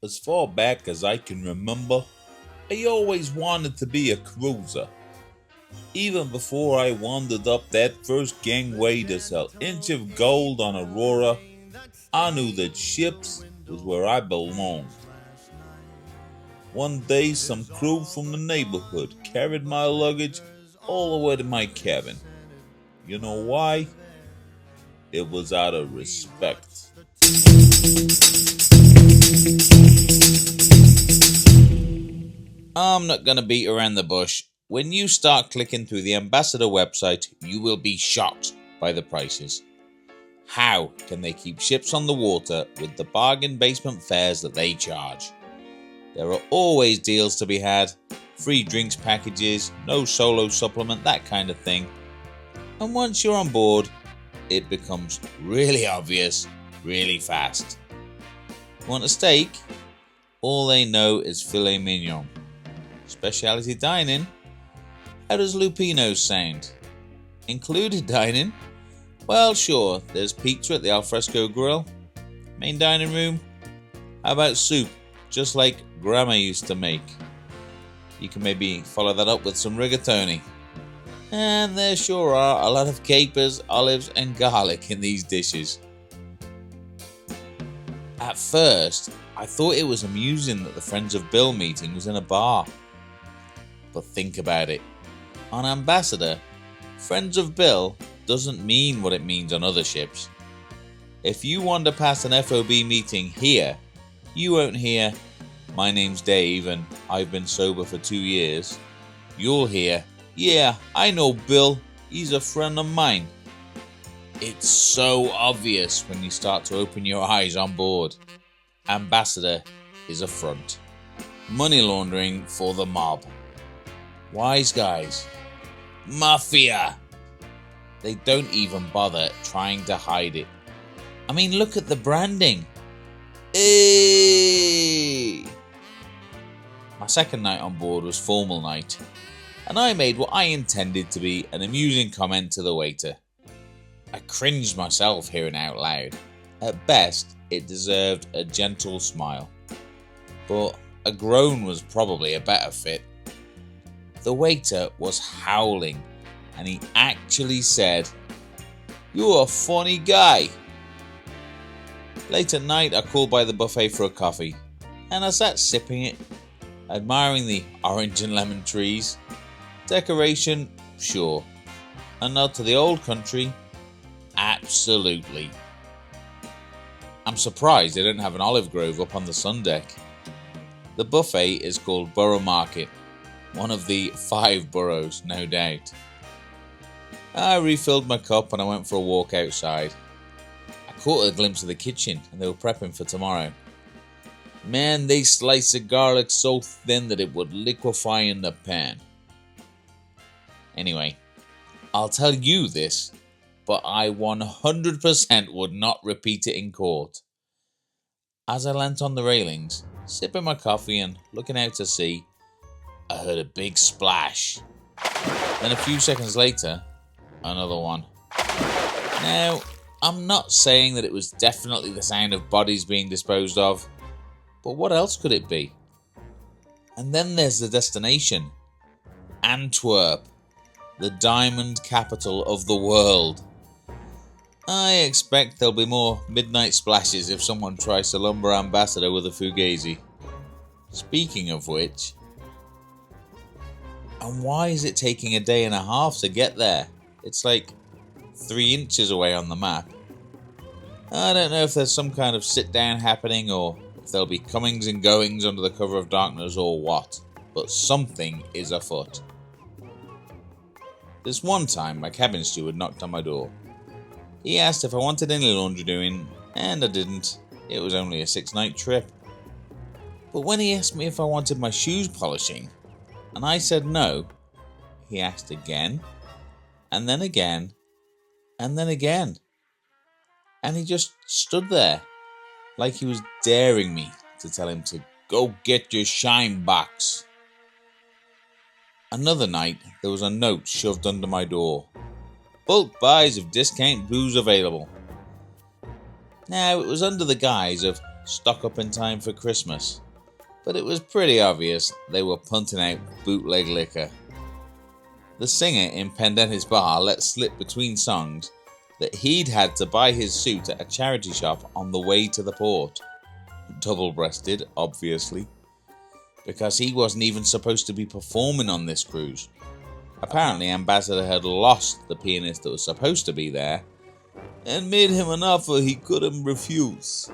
As far back as I can remember, I always wanted to be a cruiser. Even before I wandered up that first gangway to sell inch of gold on Aurora, I knew that ships was where I belonged. One day, some crew from the neighborhood carried my luggage all the way to my cabin. You know why? It was out of respect. I'm not gonna beat around the bush. When you start clicking through the Ambassador website, you will be shocked by the prices. How can they keep ships on the water with the bargain basement fares that they charge? There are always deals to be had, free drinks packages, no solo supplement, that kind of thing. And once you're on board, it becomes really obvious, really fast. Want a steak? All they know is filet mignon. Specialty dining? How does Lupino's sound? Included dining? Well, sure, there's pizza at the Alfresco Grill. Main dining room? How about soup, just like Grandma used to make? You can maybe follow that up with some rigatoni. And there sure are a lot of capers, olives, and garlic in these dishes. At first, I thought it was amusing that the Friends of Bill meeting was in a bar. But think about it. On Ambassador, Friends of Bill doesn't mean what it means on other ships. If you wander past an FOB meeting here, you won't hear, "My name's Dave and I've been sober for 2 years." You'll hear, "Yeah, I know Bill, he's a friend of mine." It's so obvious when you start to open your eyes on board. Ambassador is a front. Money laundering for the mob. Wise guys. Mafia. They don't even bother trying to hide it. I mean, look at the branding. Hey! My second night on board was formal night, and I made what I intended to be an amusing comment to the waiter. I cringed myself hearing it out loud. At best, it deserved a gentle smile, but a groan was probably a better fit. The waiter was howling, and he actually said, "You're a funny guy." Late at night, I called by the buffet for a coffee, and I sat sipping it, admiring the orange and lemon trees. Decoration, sure. A nod to the old country, absolutely. I'm surprised they don't have an olive grove up on the sun deck. The buffet is called Borough Market, one of the 5 boroughs, no doubt. I refilled my cup and I went for a walk outside. I caught a glimpse of the kitchen and they were prepping for tomorrow. Man, they sliced the garlic so thin that it would liquefy in the pan. Anyway, I'll tell you this, but I 100% would not repeat it in court. As I leant on the railings, sipping my coffee and looking out to sea, I heard a big splash. Then a few seconds later, another one. Now, I'm not saying that it was definitely the sound of bodies being disposed of, but what else could it be? And then there's the destination. Antwerp, the diamond capital of the world. I expect there'll be more midnight splashes if someone tries to lumber Ambassador with a fugazi. Speaking of which, and why is it taking a day and a half to get there? It's like 3 inches away on the map. I don't know if there's some kind of sit-down happening or if there'll be comings and goings under the cover of darkness or what, but something is afoot. This one time, my cabin steward knocked on my door. He asked if I wanted any laundry doing, and I didn't. It was only a 6-night trip. But when he asked me if I wanted my shoes polishing, and I said no, he asked again, and then again, and then again. And he just stood there, like he was daring me to tell him to go get your shine box. Another night, there was a note shoved under my door. Bulk buys of discount booze available. Now, it was under the guise of stock up in time for Christmas, but it was pretty obvious they were punting out bootleg liquor. The singer in Pendennis Bar let slip between songs that he'd had to buy his suit at a charity shop on the way to the port. Double-breasted, obviously, because he wasn't even supposed to be performing on this cruise. Apparently, Ambassador had lost the pianist that was supposed to be there and made him an offer he couldn't refuse.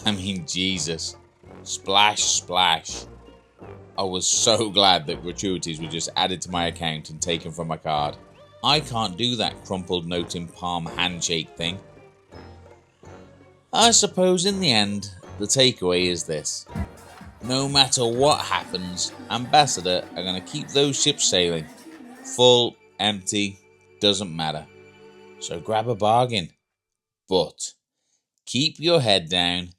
I mean, Jesus. Splash, splash. I was so glad that gratuities were just added to my account and taken from my card. I can't do that crumpled note in palm handshake thing. I suppose in the end, the takeaway is this. No matter what happens, Ambassador are going to keep those ships sailing. Full, empty, doesn't matter. So grab a bargain. But keep your head down,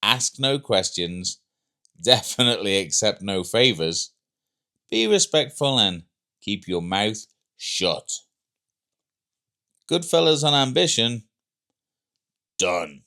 ask no questions, definitely accept no favours, be respectful and keep your mouth shut. Goodfellas on ambition, done.